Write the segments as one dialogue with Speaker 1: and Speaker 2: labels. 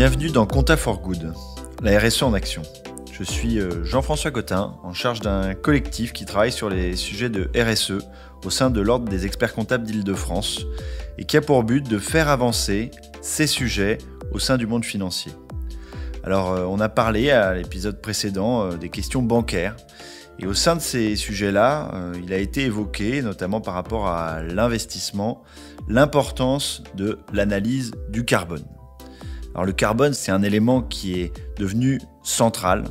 Speaker 1: Bienvenue dans Compta for Good, la RSE en action. Je suis Jean-François Cotin, en charge d'un collectif qui travaille sur les sujets de RSE au sein de l'Ordre des experts comptables d'Île-de-France et qui a pour but de faire avancer ces sujets au sein du monde financier. Alors, on a parlé à l'épisode précédent des questions bancaires. Et au sein de ces sujets-là, il a été évoqué, notamment par rapport à l'investissement, l'importance de l'analyse du carbone. Alors le carbone, c'est un élément qui est devenu central,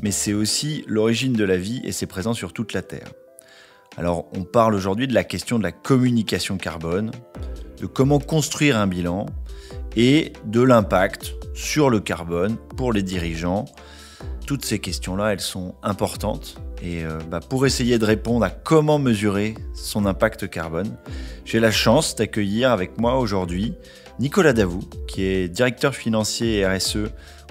Speaker 1: mais c'est aussi l'origine de la vie et c'est présent sur toute la Terre. Alors on parle aujourd'hui de la question de la communication carbone, de comment construire un bilan et de l'impact sur le carbone pour les dirigeants. Toutes ces questions-là, elles sont importantes. Et pour essayer de répondre à comment mesurer son impact carbone, j'ai la chance d'accueillir avec moi aujourd'hui Nicolas Davout, qui est directeur financier et RSE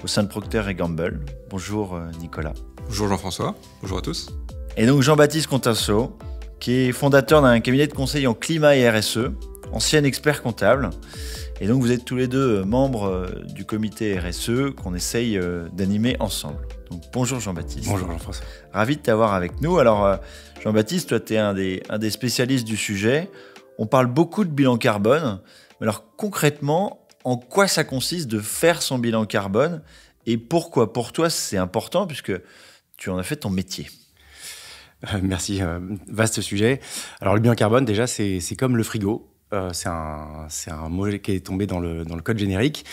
Speaker 1: au sein de Procter & Gamble. Bonjour Nicolas.
Speaker 2: Bonjour Jean-François, bonjour à tous.
Speaker 1: Et donc Jean-Baptiste Contasso, qui est fondateur d'un cabinet de conseil en climat et RSE, ancien expert comptable. Et donc vous êtes tous les deux membres du comité RSE qu'on essaye d'animer ensemble. Donc bonjour Jean-Baptiste.
Speaker 2: Bonjour Jean-François.
Speaker 1: Ravi de t'avoir avec nous. Alors Jean-Baptiste, toi tu es un des spécialistes du sujet. On parle beaucoup de bilan carbone. Mais alors concrètement, en quoi ça consiste de faire son bilan carbone et pourquoi pour toi c'est important puisque tu en as fait ton métier?
Speaker 3: Merci, vaste sujet. Alors le bilan carbone déjà c'est comme le frigo. C'est un mot qui est tombé dans le code générique.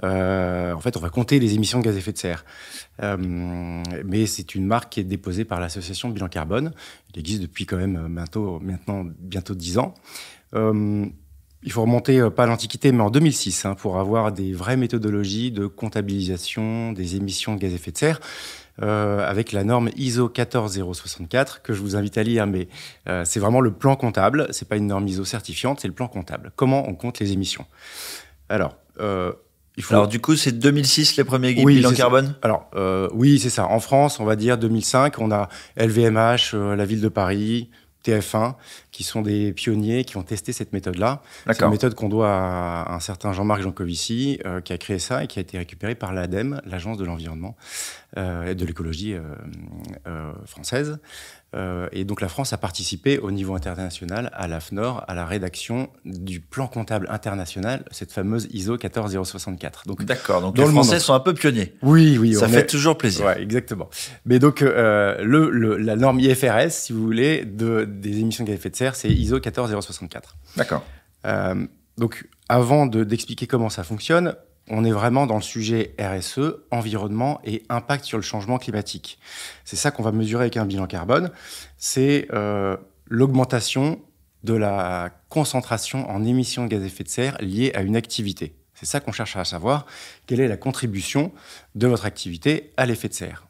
Speaker 3: En fait, on va compter les émissions de gaz à effet de serre. Mais c'est une marque qui est déposée par l'association Bilan Carbone. Il existe depuis quand même bientôt 10 ans. Il faut remonter, pas à l'Antiquité, mais en 2006, pour avoir des vraies méthodologies de comptabilisation des émissions de gaz à effet de serre. Avec la norme ISO 14064 que je vous invite à lire, mais c'est vraiment le plan comptable. C'est pas une norme ISO certifiante, c'est le plan comptable. Comment on compte les émissions? Alors,
Speaker 1: Alors du coup, c'est 2006 les premiers bilans carbone?
Speaker 3: Alors oui, c'est ça. En France, on va dire 2005, on a LVMH, la ville de Paris, TF1, qui sont des pionniers qui ont testé cette méthode-là. C'est une méthode qu'on doit à un certain Jean-Marc Jancovici, qui a créé ça et qui a été récupéré par l'ADEME, l'Agence de l'environnement et de l'écologie française. Et donc la France a participé au niveau international à l'AFNOR, à la rédaction du plan comptable international, cette fameuse ISO 14064.
Speaker 1: D'accord, donc les Français sont un peu pionniers.
Speaker 3: Oui.
Speaker 1: Ça fait toujours plaisir.
Speaker 3: Ouais, exactement. Mais donc la norme IFRS, si vous voulez, des émissions de gaz à effet de serre, c'est ISO 14064.
Speaker 1: D'accord.
Speaker 3: Donc avant d'expliquer comment ça fonctionne, on est vraiment dans le sujet RSE, environnement et impact sur le changement climatique. C'est ça qu'on va mesurer avec un bilan carbone. C'est l'augmentation de la concentration en émissions de gaz à effet de serre liées à une activité. C'est ça qu'on cherche à savoir. Quelle est la contribution de votre activité à l'effet de serre?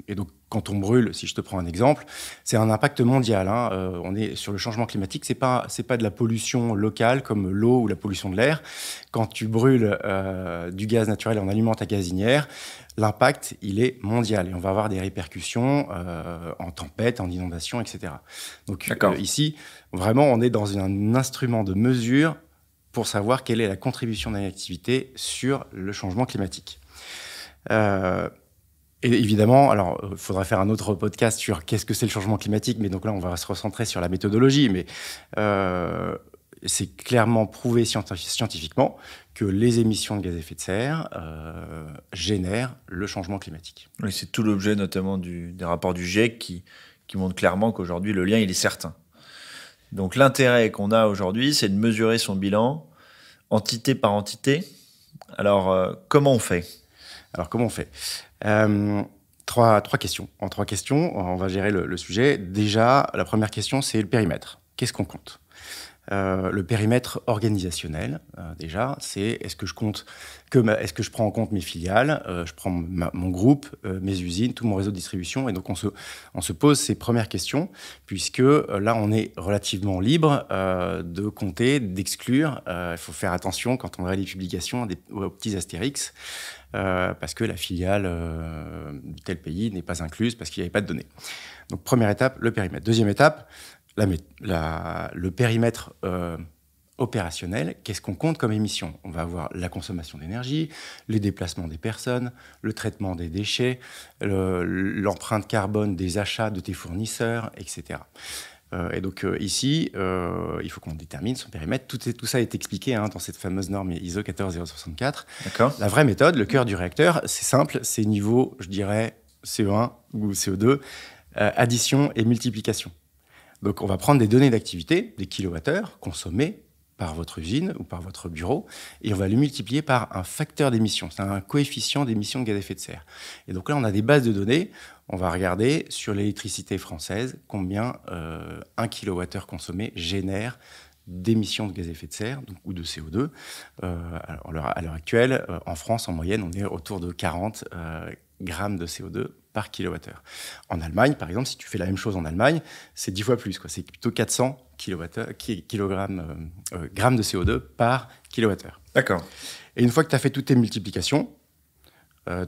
Speaker 3: Et donc, quand on brûle, si je te prends un exemple, c'est un impact mondial. On est sur le changement climatique, c'est pas de la pollution locale comme l'eau ou la pollution de l'air. Quand tu brûles du gaz naturel et on alimente ta gazinière, l'impact, il est mondial et on va avoir des répercussions en tempête, en inondation, etc. Donc ici, vraiment, on est dans un instrument de mesure pour savoir quelle est la contribution d'une activité sur le changement climatique. Et évidemment, alors, il faudra faire un autre podcast sur qu'est-ce que c'est le changement climatique, mais donc là, on va se recentrer sur la méthodologie, mais c'est clairement prouvé scientifiquement que les émissions de gaz à effet de serre génèrent le changement climatique.
Speaker 1: Oui, c'est tout l'objet notamment des rapports du GIEC qui montrent clairement qu'aujourd'hui, le lien, il est certain. Donc l'intérêt qu'on a aujourd'hui, c'est de mesurer son bilan entité par entité. Alors, comment on fait?
Speaker 3: Trois questions. En 3 questions, on va gérer le sujet. Déjà, la première question, c'est le périmètre. Qu'est-ce qu'on compte? Le périmètre organisationnel, déjà, c'est est-ce que je prends en compte mes filiales, je prends mon groupe, mes usines, tout mon réseau de distribution, et donc on se pose ces premières questions, puisque là, on est relativement libre de compter, d'exclure. Il faut faire attention quand on réalise des publications aux petits astérix, parce que la filiale de tel pays n'est pas incluse, parce qu'il n'y avait pas de données. Donc, première étape, le périmètre. Deuxième étape, le périmètre opérationnel, qu'est-ce qu'on compte comme émission? On va avoir la consommation d'énergie, les déplacements des personnes, le traitement des déchets, l'empreinte carbone des achats de tes fournisseurs, etc. Et donc ici, il faut qu'on détermine son périmètre. Tout ça est expliqué dans cette fameuse norme ISO 14064.
Speaker 1: D'accord.
Speaker 3: La vraie méthode, le cœur du réacteur, c'est simple, c'est niveau, je dirais, CO1 ou CO2, addition et multiplication. Donc on va prendre des données d'activité, des kilowattheures consommés par votre usine ou par votre bureau, et on va le multiplier par un facteur d'émission. C'est un coefficient d'émission de gaz à effet de serre. Et donc là, on a des bases de données. On va regarder sur l'électricité française combien 1 kWh consommé génère d'émissions de gaz à effet de serre ou de CO2. À l'heure actuelle, en France, en moyenne, on est autour de 40 grammes de CO2 par kilowattheure. En Allemagne, par exemple, si tu fais la même chose en Allemagne, c'est 10 fois plus, quoi. C'est plutôt 400 grammes de CO2 par kilowattheure.
Speaker 1: D'accord.
Speaker 3: Et une fois que tu as fait toutes tes multiplications,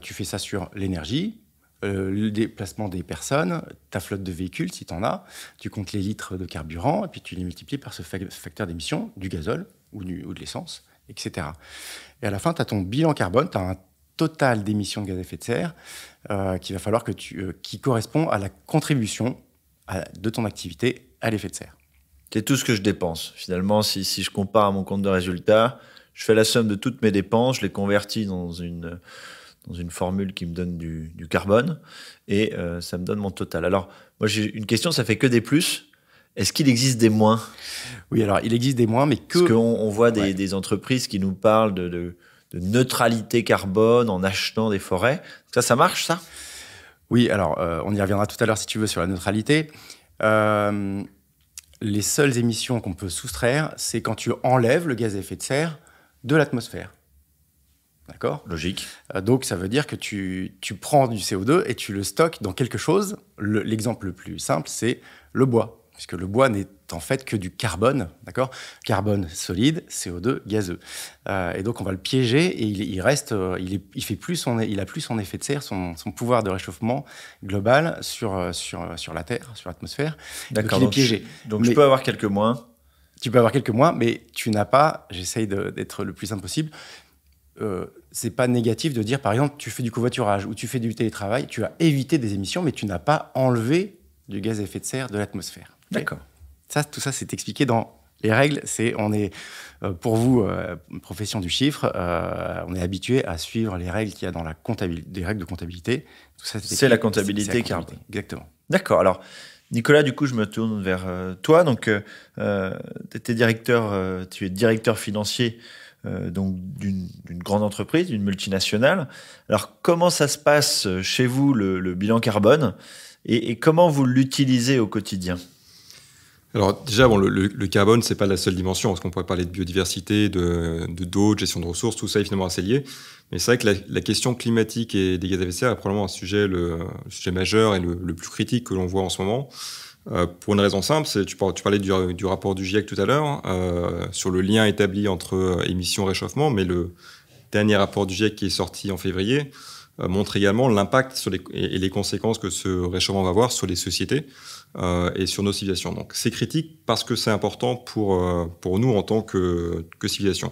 Speaker 3: tu fais ça sur l'énergie, le déplacement des personnes, ta flotte de véhicules, si tu en as, tu comptes les litres de carburant, et puis tu les multiplies par ce facteur d'émission du gazole ou de l'essence, etc. Et à la fin, tu as ton bilan carbone, tu as un total d'émissions de gaz à effet de serre qu'il va falloir qui correspond à la contribution de ton activité à l'effet de serre.
Speaker 1: C'est tout ce que je dépense. Finalement, si je compare à mon compte de résultat, je fais la somme de toutes mes dépenses, je les convertis dans une formule qui me donne du carbone et ça me donne mon total. Alors, moi, j'ai une question, ça fait que des plus. Est-ce qu'il existe des moins?
Speaker 3: Oui, alors il existe des moins, mais que...
Speaker 1: Parce qu'on voit des entreprises qui nous parlent de neutralité carbone en achetant des forêts. Ça marche, ça?
Speaker 3: Oui, alors on y reviendra tout à l'heure si tu veux sur la neutralité. Les seules émissions qu'on peut soustraire, c'est quand tu enlèves le gaz à effet de serre de l'atmosphère. D'accord ?
Speaker 1: Logique.
Speaker 3: Donc ça veut dire que tu prends du CO2 et tu le stockes dans quelque chose. L'exemple le plus simple, c'est le bois. Puisque le bois n'est en fait que du carbone, d'accord ? Carbone solide, CO2 gazeux. Et donc on va le piéger et il a plus son effet de serre, son pouvoir de réchauffement global sur la Terre, sur l'atmosphère.
Speaker 1: D'accord.
Speaker 3: Donc il est piégé.
Speaker 1: Donc je peux avoir quelques moins.
Speaker 3: Tu peux avoir quelques moins, mais tu n'as pas, j'essaye d'être le plus simple possible, c'est pas négatif de dire, par exemple, tu fais du covoiturage ou tu fais du télétravail, tu as évité des émissions, mais tu n'as pas enlevé du gaz à effet de serre de l'atmosphère.
Speaker 1: D'accord.
Speaker 3: Tout ça, c'est expliqué dans les règles. Pour vous, profession du chiffre, on est habitué à suivre les règles qu'il y a dans la comptabilité, des règles de comptabilité. Tout ça,
Speaker 1: c'est la comptabilité carbone.
Speaker 3: Exactement.
Speaker 1: D'accord. Alors, Nicolas, du coup, je me tourne vers toi. Donc, tu es directeur financier donc d'une grande entreprise, d'une multinationale. Alors, comment ça se passe chez vous, le bilan carbone, et comment vous l'utilisez au quotidien?
Speaker 2: Alors déjà, le carbone, c'est pas la seule dimension, parce qu'on pourrait parler de biodiversité, d'eau, de gestion de ressources, tout ça est finalement assez lié. Mais c'est vrai que la question climatique et des gaz à effet de serre est probablement un sujet, le sujet majeur et le plus critique que l'on voit en ce moment. Pour une raison simple, tu parlais du rapport du GIEC tout à l'heure, sur le lien établi entre émissions et réchauffement, mais le dernier rapport du GIEC qui est sorti en février montre également l'impact et les conséquences que ce réchauffement va avoir sur les sociétés et sur nos civilisations. Donc c'est critique parce que c'est important pour nous en tant que civilisation.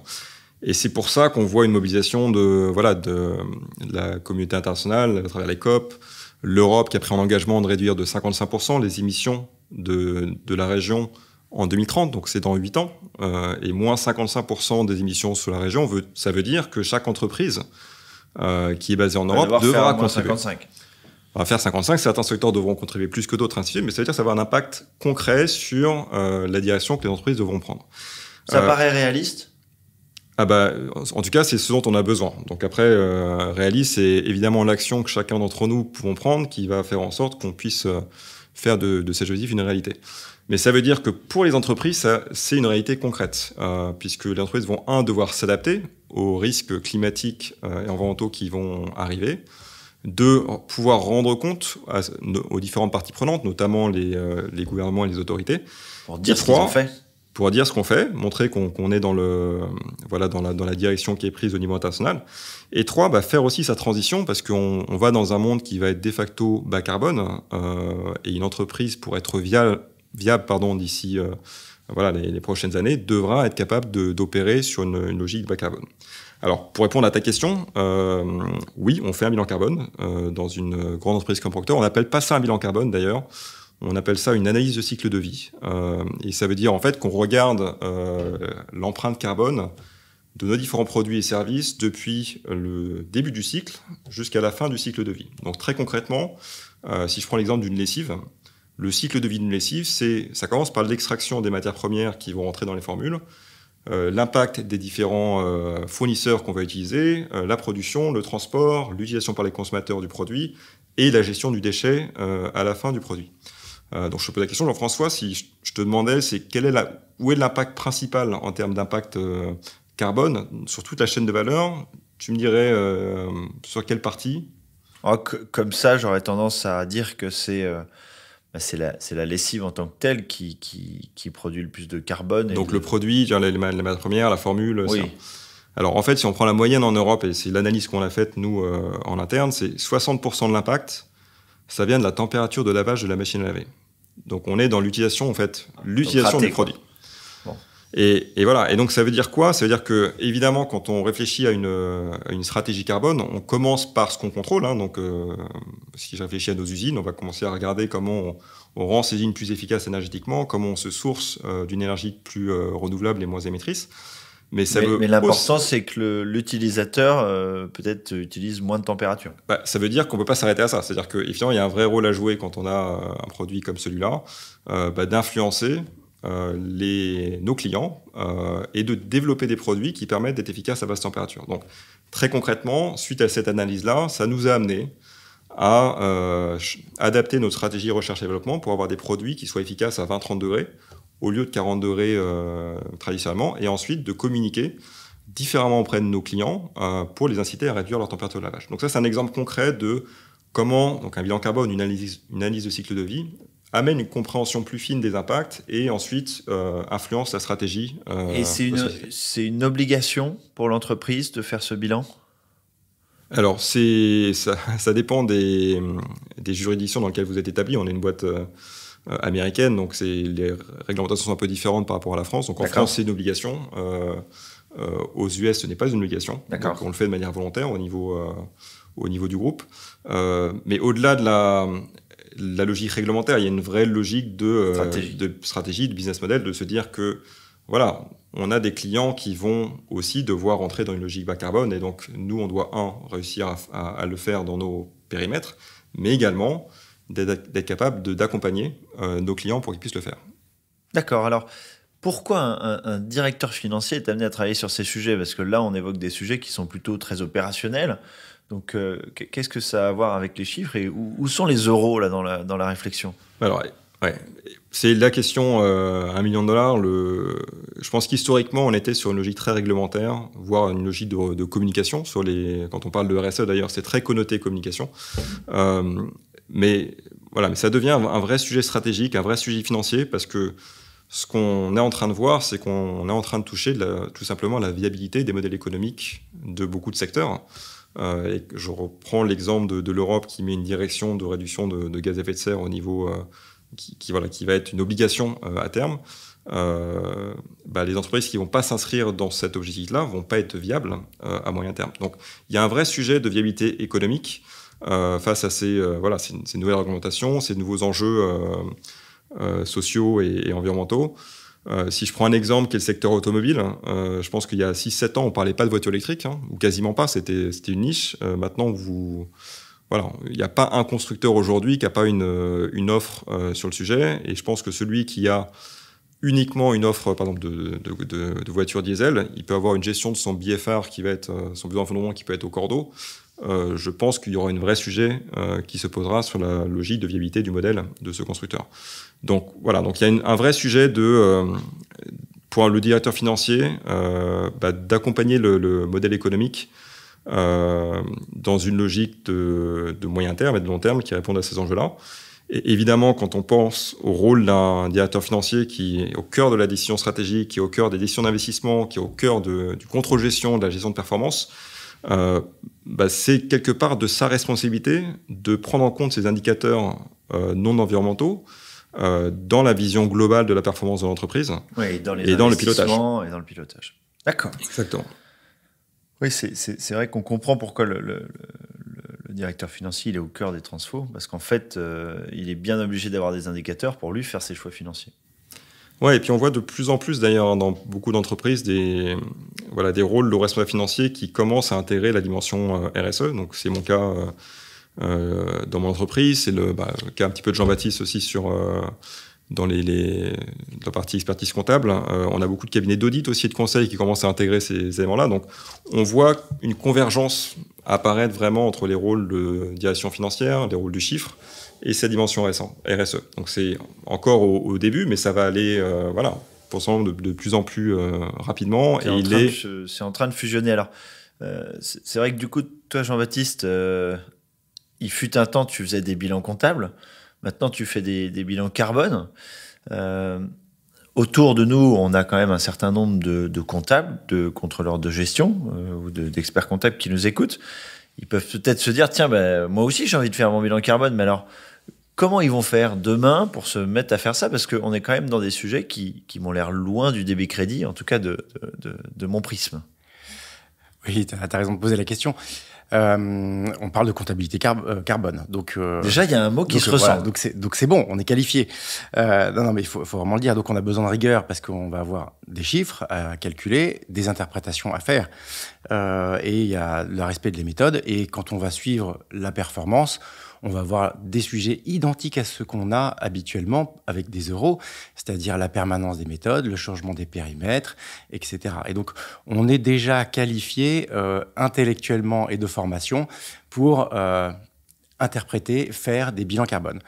Speaker 2: Et c'est pour ça qu'on voit une mobilisation de la communauté internationale à travers les COP, l'Europe qui a pris un engagement de réduire de 55% les émissions de la région en 2030, donc c'est dans 8 ans, et moins 55% des émissions sur la région, ça veut dire que chaque entreprise qui est basée en Europe devra contribuer. 55. On va faire 55, certains secteurs devront contribuer plus que d'autres, ainsi de suite, mais ça veut dire que ça va avoir un impact concret sur la direction que les entreprises devront prendre.
Speaker 1: Ça paraît réaliste ?
Speaker 2: En tout cas, c'est ce dont on a besoin. Donc après, réaliste, c'est évidemment l'action que chacun d'entre nous pouvons prendre qui va faire en sorte qu'on puisse faire de ces objectifs une réalité. Mais ça veut dire que pour les entreprises, c'est une réalité concrète, puisque les entreprises vont, devoir s'adapter aux risques climatiques et environnementaux qui vont arriver, 2, pouvoir rendre compte aux différentes parties prenantes, notamment les gouvernements et les autorités.
Speaker 1: Pour dire ce qu'ils ont fait.
Speaker 2: Pour dire ce qu'on fait, montrer qu'on est dans la direction qui est prise au niveau international. Et 3, faire aussi sa transition, parce qu'on va dans un monde qui va être de facto bas carbone, et une entreprise pour être viable d'ici les prochaines années, devra être capable d'opérer sur une logique bas carbone. Alors, pour répondre à ta question, oui, on fait un bilan carbone dans une grande entreprise comme Procter. On n'appelle pas ça un bilan carbone, d'ailleurs. On appelle ça une analyse de cycle de vie. Et ça veut dire, en fait, qu'on regarde l'empreinte carbone de nos différents produits et services depuis le début du cycle jusqu'à la fin du cycle de vie. Donc, très concrètement, si je prends l'exemple d'une lessive, le cycle de vie d'une lessive, ça commence par l'extraction des matières premières qui vont rentrer dans les formules, l'impact des différents fournisseurs qu'on va utiliser, la production, le transport, l'utilisation par les consommateurs du produit et la gestion du déchet à la fin du produit. Donc je te pose la question, Jean-François, si je te demandais, où est l'impact principal en termes d'impact carbone sur toute la chaîne de valeur, tu me dirais sur quelle partie?
Speaker 1: Comme ça, j'aurais tendance à dire que c'est la lessive en tant que telle qui produit le plus de carbone.
Speaker 2: Donc le produit, les matières premières, la formule.
Speaker 1: Oui.
Speaker 2: Ça. Alors en fait, si on prend la moyenne en Europe, et c'est l'analyse qu'on a faite nous en interne, c'est 60% de l'impact, ça vient de la température de lavage de la machine à laver. Donc on est dans l'utilisation du produit.
Speaker 1: Bon.
Speaker 2: Et voilà. Et donc ça veut dire quoi? Ça veut dire que évidemment, quand on réfléchit à une stratégie carbone, on commence par ce qu'on contrôle. Donc si je réfléchis à nos usines, on va commencer à regarder comment on rend ces usines plus efficaces énergétiquement, comment on se source d'une énergie plus renouvelable et moins éméttrice. Mais
Speaker 1: l'important, c'est que l'utilisateur peut-être utilise moins de température.
Speaker 2: Ça veut dire qu'on ne peut pas s'arrêter à ça. C'est-à-dire qu'effectivement, il y a un vrai rôle à jouer quand on a un produit comme celui-là, d'influencer nos clients et de développer des produits qui permettent d'être efficaces à basse température. Donc, très concrètement, suite à cette analyse-là, ça nous a amené à adapter notre stratégie recherche et développement pour avoir des produits qui soient efficaces à 20-30 degrés au lieu de 40 degrés traditionnellement, et ensuite de communiquer différemment auprès de nos clients pour les inciter à réduire leur température de lavage. Donc ça, c'est un exemple concret de comment donc un bilan carbone, une analyse de cycle de vie, amène une compréhension plus fine des impacts et ensuite influence la stratégie.
Speaker 1: Et c'est une obligation pour l'entreprise de faire ce bilan ?
Speaker 2: Alors, ça dépend des juridictions dans lesquelles vous êtes établi. On est une boîte américaine, donc les réglementations sont un peu différentes par rapport à la France. Donc en France, c'est une obligation. Aux US, ce n'est pas une obligation. Donc on le fait de manière volontaire au niveau du groupe. Mais au-delà de la logique réglementaire, il y a une vraie logique de stratégie, de business model, de se dire que voilà, on a des clients qui vont aussi devoir rentrer dans une logique bas carbone, et donc nous, on doit réussir à le faire dans nos périmètres, mais également d'être capable d'accompagner nos clients pour qu'ils puissent le faire. D'accord.
Speaker 1: Alors, pourquoi un directeur financier est amené à travailler sur ces sujets ? Parce que là, on évoque des sujets qui sont plutôt très opérationnels. Donc, qu'est-ce que ça a à voir avec les chiffres et où sont les euros là, dans la réflexion ?
Speaker 2: Alors, ouais, c'est la question $1 million. Je pense qu'historiquement, on était sur une logique très réglementaire, voire une logique de communication. Quand on parle de RSE, d'ailleurs, c'est très connoté communication. Mais ça devient un vrai sujet stratégique, un vrai sujet financier, parce que ce qu'on est en train de voir, c'est qu'on est en train de toucher tout simplement la viabilité des modèles économiques de beaucoup de secteurs. Et je reprends l'exemple de l'Europe qui met une direction de réduction de gaz à effet de serre au niveau qui va être une obligation à terme. Les entreprises qui ne vont pas s'inscrire dans cet objectif-là ne vont pas être viables à moyen terme. Donc il y a un vrai sujet de viabilité économique face à ces nouvelles réglementations, ces nouveaux enjeux sociaux et environnementaux. Si je prends un exemple qui est le secteur automobile, je pense qu'il y a 6-7 ans, on ne parlait pas de voitures électriques, ou quasiment pas, c'était une niche. Maintenant, il n'y a pas un constructeur aujourd'hui qui n'a pas une offre sur le sujet, et je pense que celui qui a uniquement une offre, par exemple, de voitures diesel, il peut avoir une gestion de son BFR qui va être, son besoin de fondement qui peut être au cordeau. Je pense qu'il y aura un vrai sujet qui se posera sur la logique de viabilité du modèle de ce constructeur. Donc voilà, donc il y a un vrai sujet pour le directeur financier d'accompagner le modèle économique dans une logique de moyen terme et de long terme qui répondent à ces enjeux-là. Et évidemment, quand on pense au rôle d'un directeur financier qui est au cœur de la décision stratégique, qui est au cœur des décisions d'investissement, qui est au cœur du contrôle-gestion, de la gestion de performance, c'est quelque part de sa responsabilité de prendre en compte ces indicateurs non environnementaux dans la vision globale de la performance de l'entreprise
Speaker 1: dans les
Speaker 2: et dans le pilotage.
Speaker 1: Et dans le pilotage. D'accord.
Speaker 2: Exactement.
Speaker 1: Oui, c'est vrai qu'on comprend pourquoi le directeur financier il est au cœur des transfos, parce qu'en fait, il est bien obligé d'avoir des indicateurs pour lui faire ses choix financiers.
Speaker 2: Ouais, et puis on voit de plus en plus d'ailleurs dans beaucoup d'entreprises des rôles de responsable financier qui commencent à intégrer la dimension RSE. Donc c'est mon cas dans mon entreprise, c'est le cas un petit peu de Jean-Baptiste aussi dans la partie expertise comptable. On a beaucoup de cabinets d'audit aussi et de conseils qui commencent à intégrer ces éléments-là. Donc on voit une convergence apparaître vraiment entre les rôles de direction financière, les rôles du chiffre, et cette dimension RSE. Donc c'est encore au début, mais ça va aller pour son de plus en plus rapidement.
Speaker 1: C'est en train de fusionner. Alors, c'est vrai que du coup, toi, Jean-Baptiste, il fut un temps, tu faisais des bilans comptables. Maintenant, tu fais des bilans carbone. Autour de nous, on a quand même un certain nombre de comptables, de contrôleurs de gestion ou d'experts comptables qui nous écoutent. Ils peuvent peut-être se dire, tiens, moi aussi, j'ai envie de faire mon bilan carbone, mais alors, comment ils vont faire demain pour se mettre à faire ça? Parce qu'on est quand même dans des sujets qui m'ont l'air loin du débit crédit, en tout cas de mon prisme.
Speaker 3: Oui, tu as raison de poser la question. On parle de comptabilité carbone. Donc,
Speaker 1: déjà, il y a un mot qui se ressemble.
Speaker 3: Donc c'est bon, on est qualifié. Non, mais il faut vraiment le dire. Donc on a besoin de rigueur parce qu'on va avoir des chiffres à calculer, des interprétations à faire. Et il y a le respect des méthodes. Et quand on va suivre la performance, on va avoir des sujets identiques à ceux qu'on a habituellement avec des euros, c'est-à-dire la permanence des méthodes, le changement des périmètres, etc. Et donc, on est déjà qualifié intellectuellement et de formation pour interpréter, faire des bilans carbone.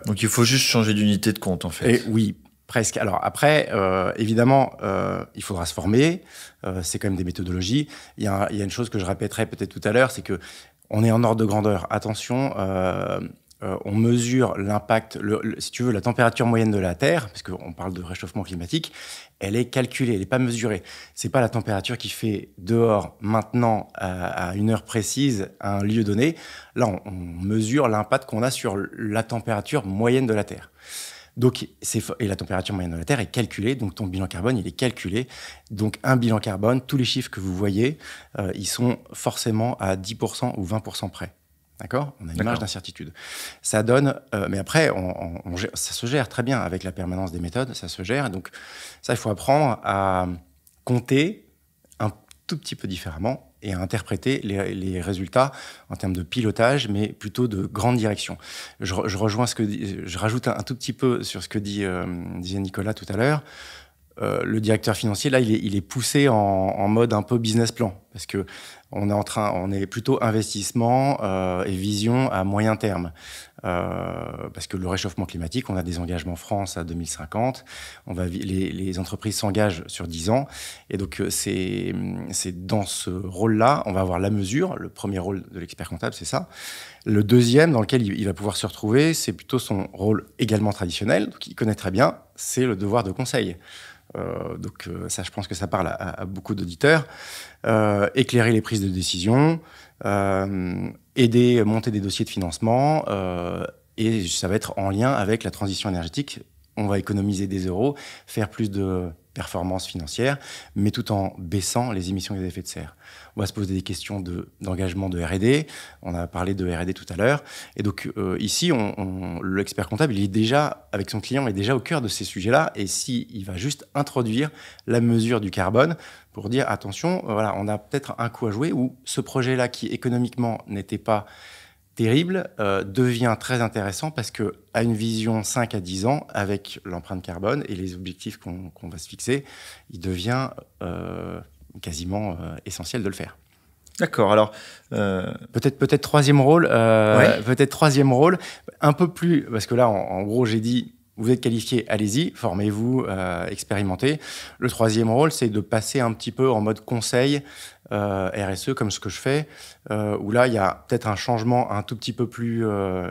Speaker 1: Donc, il faut juste changer d'unité de compte, en fait.
Speaker 3: Et oui, presque. Alors après, évidemment, il faudra se former. C'est quand même des méthodologies. Il y a une chose que je répéterai peut-être tout à l'heure, c'est que on est en ordre de grandeur. Attention, on mesure l'impact, si tu veux, la température moyenne de la Terre, parce qu'on parle de réchauffement climatique, elle est calculée, elle n'est pas mesurée. C'est pas la température qui fait dehors maintenant à une heure précise à un lieu donné. Là, on mesure l'impact qu'on a sur la température moyenne de la Terre. Donc, et la température moyenne de la Terre est calculée, donc ton bilan carbone, il est calculé. Donc, un bilan carbone, tous les chiffres que vous voyez, ils sont forcément à 10% ou 20% près. D'accord ? On a une marge d'incertitude. Ça donne... mais après, ça se gère très bien avec la permanence des méthodes, ça se gère. Donc, ça, il faut apprendre à compter un tout petit peu différemment et à interpréter les résultats en termes de pilotage, mais plutôt de grande direction. Je rejoins je rajoute un tout petit peu sur ce que disait Nicolas tout à l'heure. Le directeur financier, là, il est poussé en mode un peu business plan, parce que on est plutôt investissement et vision à moyen terme. Parce que le réchauffement climatique, on a des engagements France à 2050, les entreprises s'engagent sur 10 ans, et donc c'est dans ce rôle-là, on va avoir la mesure. Le premier rôle de l'expert comptable, c'est ça. Le deuxième, dans lequel il va pouvoir se retrouver, c'est plutôt son rôle également traditionnel, donc il connaît très bien, c'est le devoir de conseil. Donc ça, je pense que ça parle à beaucoup d'auditeurs. Éclairer les prises de décision, monter des dossiers de financement, et ça va être en lien avec la transition énergétique. On va économiser des euros, faire plus de performance financière, mais tout en baissant les émissions de gaz à effet de serre. On va se poser des questions d'engagement de R&D. On a parlé de R&D tout à l'heure. Et donc ici, l'expert comptable, il est déjà, avec son client, il est déjà au cœur de ces sujets-là. Et il va juste introduire la mesure du carbone pour dire, attention, voilà, on a peut-être un coup à jouer, où ce projet-là, qui économiquement n'était pas terrible, devient très intéressant parce qu'à une vision 5 à 10 ans, avec l'empreinte carbone et les objectifs qu'on va se fixer, il devient quasiment essentiel de le faire.
Speaker 1: D'accord, alors...
Speaker 3: Peut-être troisième rôle,
Speaker 1: ouais.
Speaker 3: Peut-être troisième rôle, un peu plus, parce que là, en gros, j'ai dit, vous êtes qualifié, allez-y, formez-vous, expérimentez. Le troisième rôle, c'est de passer un petit peu en mode conseil RSE comme ce que je fais, où là, il y a peut-être un changement un tout petit peu plus...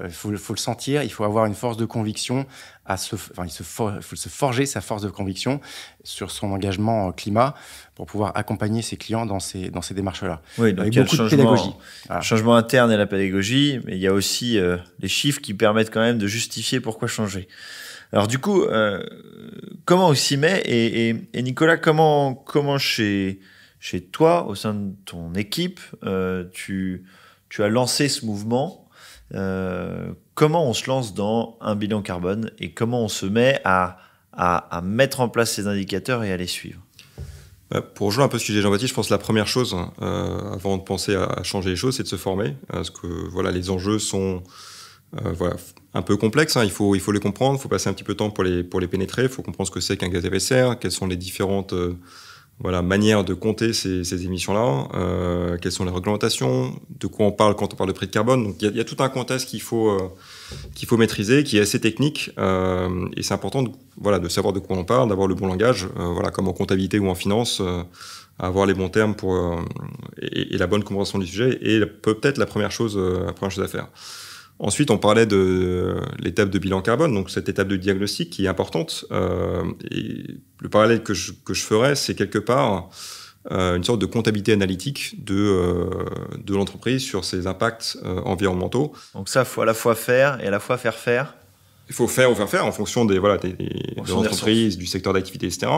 Speaker 3: Il faut le sentir, il faut avoir une force de conviction, il faut se forger sa force de conviction sur son engagement climat pour pouvoir accompagner ses clients dans ces démarches-là.
Speaker 1: Oui, donc
Speaker 3: avec
Speaker 1: il y a
Speaker 3: beaucoup
Speaker 1: le
Speaker 3: de pédagogie.
Speaker 1: Le changement interne et la pédagogie, mais il y a aussi les chiffres qui permettent quand même de justifier pourquoi changer. Alors du coup, comment on s'y met et Nicolas, comment chez toi, au sein de ton équipe, tu as lancé ce mouvement. Comment on se lance dans un bilan carbone et comment on se met à mettre en place ces indicateurs et à les suivre?
Speaker 2: Pour rejoindre un peu ce que disait Jean-Baptiste, je pense que la première chose, avant de penser à changer les choses, c'est de se former. Parce que voilà, les enjeux sont un peu complexes. Il faut les comprendre, il faut passer un petit peu de temps pour les pénétrer, il faut comprendre ce que c'est qu'un gaz à effet de serre, quelles sont les différentes manières de compter ces émissions-là, quelles sont les réglementations, de quoi on parle quand on parle de prix de carbone. Donc il y a tout un contexte qu'il faut maîtriser, qui est assez technique, et c'est important de savoir de quoi on parle, d'avoir le bon langage, comme en comptabilité ou en finance, avoir les bons termes et la bonne compréhension du sujet, et peut-être la première chose à faire. Ensuite, on parlait de l'étape de bilan carbone, donc cette étape de diagnostic qui est importante. Et le parallèle que je ferais, c'est quelque part une sorte de comptabilité analytique de l'entreprise sur ses impacts environnementaux.
Speaker 1: Donc ça, il faut à la fois faire et à la fois faire faire.
Speaker 2: Il faut faire ou faire faire en fonction de l'entreprise, du secteur d'activité, etc.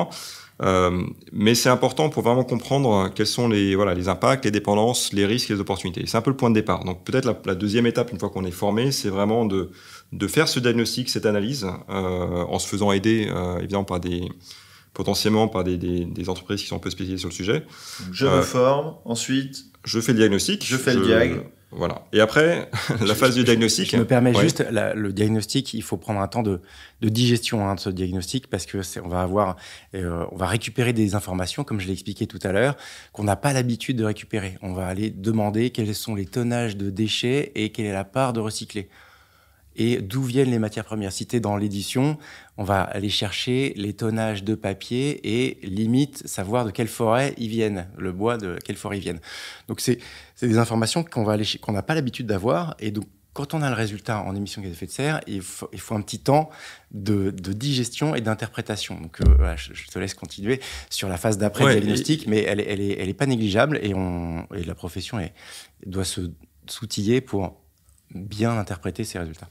Speaker 2: Mais c'est important pour vraiment comprendre quels sont les impacts, les dépendances, les risques et les opportunités. C'est un peu le point de départ. Donc peut-être la deuxième étape, une fois qu'on est formé, c'est vraiment de faire ce diagnostic, cette analyse, en se faisant aider évidemment potentiellement par des entreprises qui sont un peu spécialisées sur le sujet.
Speaker 1: Je me forme, ensuite...
Speaker 2: Je fais le diagnostic.
Speaker 1: Je fais le diag.
Speaker 2: Voilà. Et après, la phase du diagnostic...
Speaker 3: Je me permets juste, le diagnostic, il faut prendre un temps de digestion de ce diagnostic parce que on va récupérer des informations, comme je l'ai expliqué tout à l'heure, qu'on n'a pas l'habitude de récupérer. On va aller demander quels sont les tonnages de déchets et quelle est la part de recyclé. Et d'où viennent les matières premières. Si tu es dans l'édition, on va aller chercher les tonnages de papier et limite savoir de quelle forêt ils viennent, le bois de quelle forêt ils viennent. Donc c'est des informations qu'on n'a pas l'habitude d'avoir. Et donc quand on a le résultat en émissions de gaz à effet de serre, il faut un petit temps de digestion et d'interprétation. Donc je te laisse continuer sur la phase d'après-diagnostic, mais elle est pas négligeable et la profession doit s'outiller pour bien interpréter ces résultats.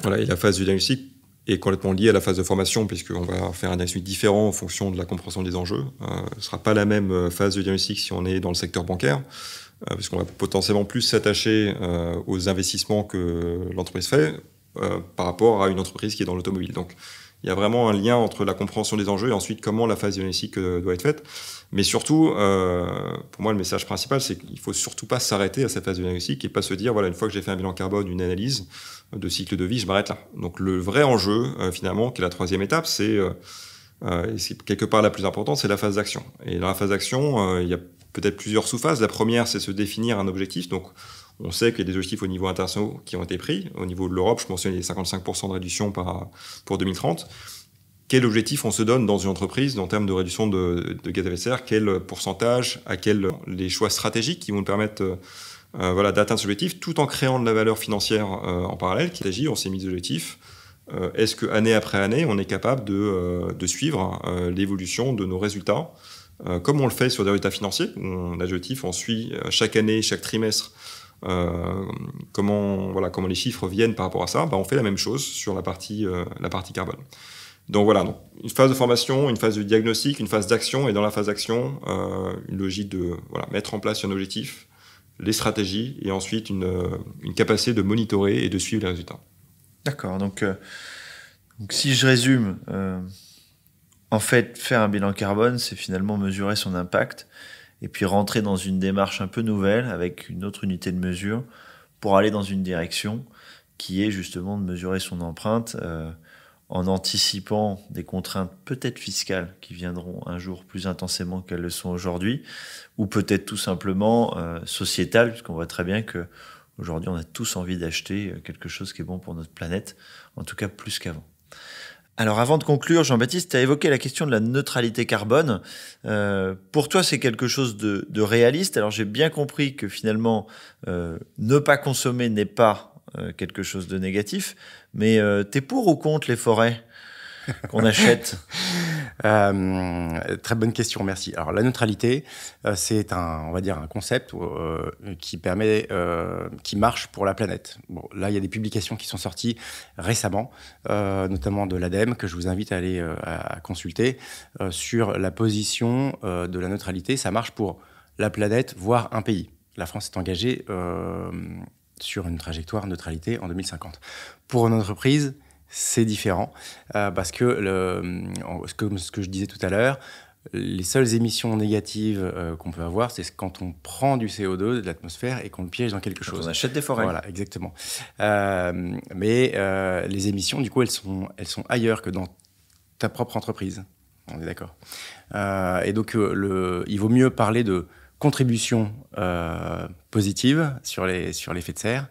Speaker 2: Voilà, et la phase du diagnostic est complètement liée à la phase de formation, puisqu'on va faire un diagnostic différent en fonction de la compréhension des enjeux. Ce ne sera pas la même phase de diagnostic si on est dans le secteur bancaire, puisqu'on va potentiellement plus s'attacher aux investissements que l'entreprise fait par rapport à une entreprise qui est dans l'automobile. Donc, il y a vraiment un lien entre la compréhension des enjeux et ensuite comment la phase diagnostique doit être faite. Mais surtout, pour moi, le message principal, c'est qu'il ne faut surtout pas s'arrêter à cette phase de diagnostic et pas se dire, voilà, une fois que j'ai fait un bilan carbone, une analyse de cycle de vie, je m'arrête là. Donc le vrai enjeu, finalement, qui est la troisième étape, et c'est quelque part la plus importante, c'est la phase d'action. Et dans la phase d'action, il y a peut-être plusieurs sous-phases. La première, c'est se définir un objectif. Donc on sait qu'il y a des objectifs au niveau international qui ont été pris. Au niveau de l'Europe, je mentionne les 55% de réduction pour 2030. Quel objectif on se donne dans une entreprise en termes de réduction de gaz à effet de serre? Quel pourcentage? Les choix stratégiques qui vont nous permettre d'atteindre cet objectif, tout en créant de la valeur financière en parallèle. On s'est mis des objectifs. Est-ce qu'année après année, on est capable de suivre l'évolution de nos résultats, comme on le fait sur des résultats financiers? On a des objectifs, on suit chaque année, chaque trimestre, comment les chiffres viennent par rapport à ça. On fait la même chose sur la partie carbone. Donc voilà, une phase de formation, une phase de diagnostic, une phase d'action, et dans la phase d'action, une logique de mettre en place un objectif, les stratégies, et ensuite une capacité de monitorer et de suivre les résultats.
Speaker 1: D'accord, donc si je résume, en fait, faire un bilan carbone, c'est finalement mesurer son impact, et puis rentrer dans une démarche un peu nouvelle, avec une autre unité de mesure, pour aller dans une direction qui est justement de mesurer son empreinte, en anticipant des contraintes peut-être fiscales qui viendront un jour plus intensément qu'elles le sont aujourd'hui, ou peut-être tout simplement sociétales, puisqu'on voit très bien qu'aujourd'hui on a tous envie d'acheter quelque chose qui est bon pour notre planète, en tout cas plus qu'avant. Alors avant de conclure, Jean-Baptiste, tu as évoqué la question de la neutralité carbone. Pour toi, c'est quelque chose de réaliste. Alors j'ai bien compris que finalement, ne pas consommer n'est pas quelque chose de négatif, mais t'es pour ou contre les forêts qu'on achète?
Speaker 3: Très bonne question, merci. Alors la neutralité, c'est on va dire un concept qui marche pour la planète. Bon, là, il y a des publications qui sont sorties récemment, notamment de l'ADEME, que je vous invite à aller à consulter, sur la position de la neutralité. Ça marche pour la planète, voire un pays. La France est engagée sur une trajectoire neutralité en 2050. Pour une entreprise, c'est différent parce que ce que je disais tout à l'heure, les seules émissions négatives qu'on peut avoir, c'est quand on prend du CO2 de l'atmosphère et qu'on le piège dans quelque chose.
Speaker 1: On achète des forêts.
Speaker 3: Voilà, exactement. Mais les émissions, du coup, elles sont ailleurs que dans ta propre entreprise. On est d'accord. Et donc, il vaut mieux parler de contribution positive sur l'effet de serre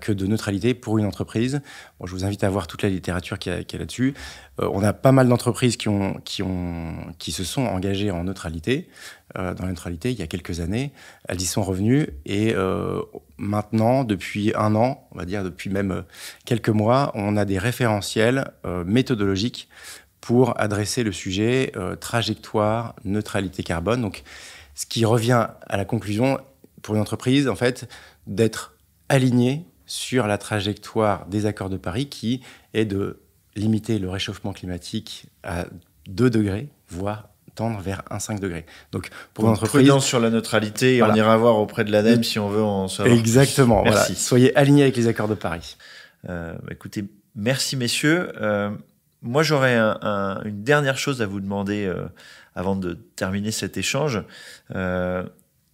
Speaker 3: que de neutralité pour une entreprise. Bon, je vous invite à voir toute la littérature qu'il y a là-dessus. On a pas mal d'entreprises qui se sont engagées en neutralité. Dans la neutralité, il y a quelques années, elles y sont revenues et maintenant, depuis un an, on va dire depuis même quelques mois, on a des référentiels méthodologiques pour adresser le sujet trajectoire neutralité carbone. Donc, ce qui revient à la conclusion pour une entreprise, en fait, d'être aligné sur la trajectoire des accords de Paris qui est de limiter le réchauffement climatique à 2 degrés, voire tendre vers 1,5 degré. Donc, pour une entreprise...
Speaker 1: Prudence sur la neutralité, et voilà. On ira voir auprès de l'ADEME si on veut en savoir.
Speaker 3: Exactement. Voilà. Soyez alignés avec les accords de Paris.
Speaker 1: Écoutez, merci messieurs. Moi, j'aurais une dernière chose à vous demander avant de terminer cet échange.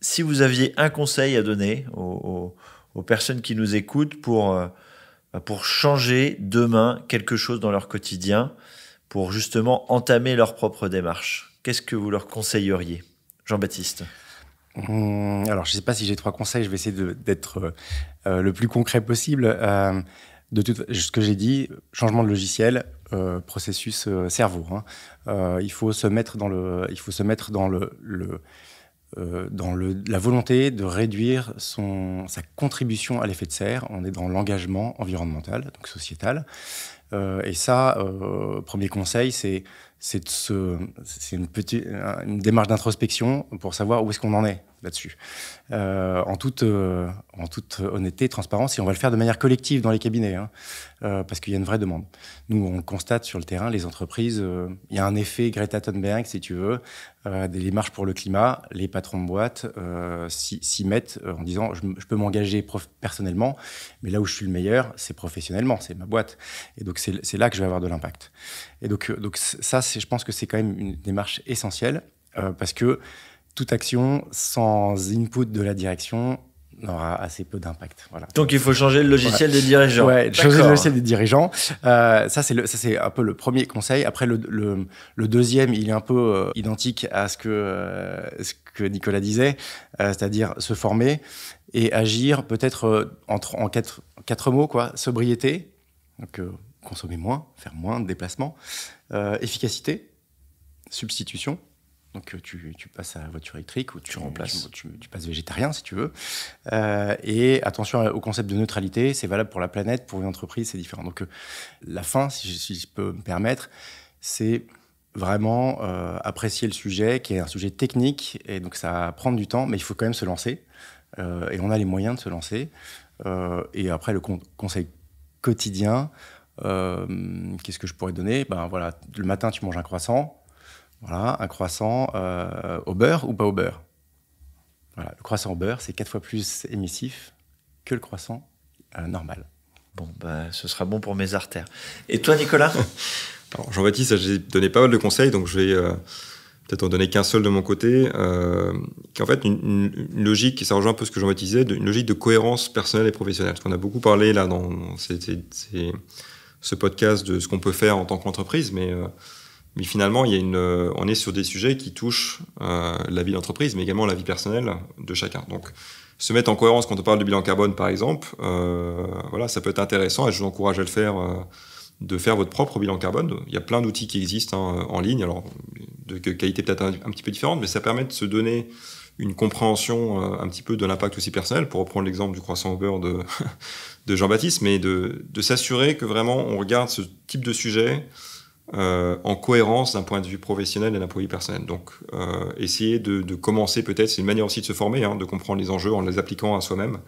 Speaker 1: Si vous aviez un conseil à donner aux personnes qui nous écoutent pour changer demain quelque chose dans leur quotidien, pour justement entamer leur propre démarche, qu'est-ce que vous leur conseilleriez, Jean-Baptiste?
Speaker 3: Alors, je ne sais pas si j'ai 3 conseils, je vais essayer d'être le plus concret possible. Ce que j'ai dit, changement de logiciel, processus cerveau. Il faut se mettre dans la volonté de réduire sa contribution à l'effet de serre. On est dans l'engagement environnemental, donc sociétal. Et ça, premier conseil, c'est une démarche d'introspection pour savoir où est-ce qu'on en est là-dessus. En toute honnêteté, transparence, et on va le faire de manière collective dans les cabinets, parce qu'il y a une vraie demande. Nous, on le constate sur le terrain, les entreprises, il y a un effet Greta Thunberg, si tu veux, des marches pour le climat, les patrons de boîtes s'y mettent en disant je peux m'engager personnellement, mais là où je suis le meilleur, c'est professionnellement, c'est ma boîte. Et donc, c'est là que je vais avoir de l'impact. Et donc ça, je pense que c'est quand même une démarche essentielle, parce que toute action sans input de la direction n'aura assez peu d'impact. Voilà.
Speaker 1: Donc, il faut changer le logiciel des dirigeants.
Speaker 3: Ouais, changer le logiciel des dirigeants. Ça, c'est un peu le premier conseil. Après, le deuxième, il est un peu identique à ce que Nicolas disait, c'est-à-dire se former et agir peut-être en 4 mots, quoi. Sobriété, donc consommer moins, faire moins de déplacements. Efficacité, substitution. Donc, tu passes à la voiture électrique ou tu remplaces. Tu passes végétarien, si tu veux. Et attention au concept de neutralité, c'est valable pour la planète, pour une entreprise, c'est différent. Donc, la fin, si je peux me permettre, c'est vraiment apprécier le sujet, qui est un sujet technique, et donc ça va prendre du temps, mais il faut quand même se lancer. Et on a les moyens de se lancer. Et après, le conseil quotidien, qu'est-ce que je pourrais donner? Voilà, le matin, tu manges un croissant. Voilà, un croissant au beurre ou pas au beurre. Voilà, le croissant au beurre, c'est 4 fois plus émissif que le croissant normal.
Speaker 1: Bon, ce sera bon pour mes artères. Et toi, Nicolas?
Speaker 2: Alors, Jean-Baptiste, j'ai donné pas mal de conseils, donc je vais peut-être en donner qu'un seul de mon côté, qui est en fait une logique, et ça rejoint un peu ce que Jean-Baptiste disait, une logique de cohérence personnelle et professionnelle. Parce qu'on a beaucoup parlé là dans ce podcast de ce qu'on peut faire en tant qu'entreprise, mais finalement, on est sur des sujets qui touchent la vie d'entreprise, mais également la vie personnelle de chacun. Donc, se mettre en cohérence quand on parle de bilan carbone, par exemple, voilà, ça peut être intéressant et je vous encourage à le faire de faire votre propre bilan carbone. Il y a plein d'outils qui existent en ligne, alors de qualité peut-être un petit peu différente, mais ça permet de se donner une compréhension un petit peu de l'impact aussi personnel, pour reprendre l'exemple du croissant au beurre de Jean-Baptiste, mais de s'assurer que vraiment on regarde ce type de sujet en cohérence d'un point de vue professionnel et d'un point de vue personnel. Donc essayer de commencer peut-être, c'est une manière aussi de se former, de comprendre les enjeux en les appliquant à soi-même.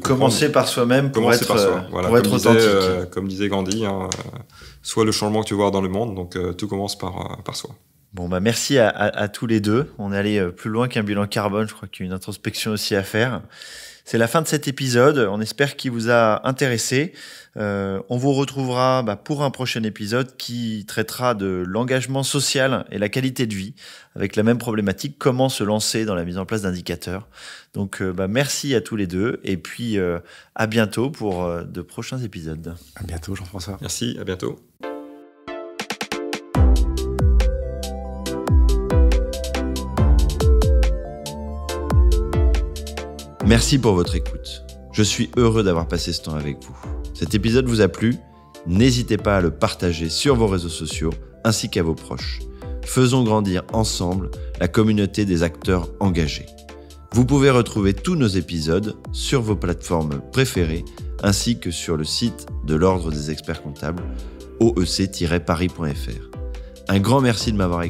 Speaker 1: Commencer par soi-même pour être authentique.
Speaker 2: Comme disait Gandhi, soit le changement que tu veux voir dans le monde, donc tout commence par soi.
Speaker 1: Bon, merci à tous les deux. On est allé plus loin qu'un bilan carbone. Je crois qu'il y a une introspection aussi à faire. C'est la fin de cet épisode. On espère qu'il vous a intéressé. On vous retrouvera pour un prochain épisode qui traitera de l'engagement social et la qualité de vie, avec la même problématique, comment se lancer dans la mise en place d'indicateurs. Donc, merci à tous les deux. Et puis, à bientôt pour de prochains épisodes.
Speaker 3: À bientôt, Jean-François.
Speaker 2: Merci, à bientôt.
Speaker 1: Merci pour votre écoute. Je suis heureux d'avoir passé ce temps avec vous. Cet épisode vous a plu? N'hésitez pas à le partager sur vos réseaux sociaux ainsi qu'à vos proches. Faisons grandir ensemble la communauté des acteurs engagés. Vous pouvez retrouver tous nos épisodes sur vos plateformes préférées ainsi que sur le site de l'Ordre des experts comptables, oec-paris.fr. Un grand merci de m'avoir écouté.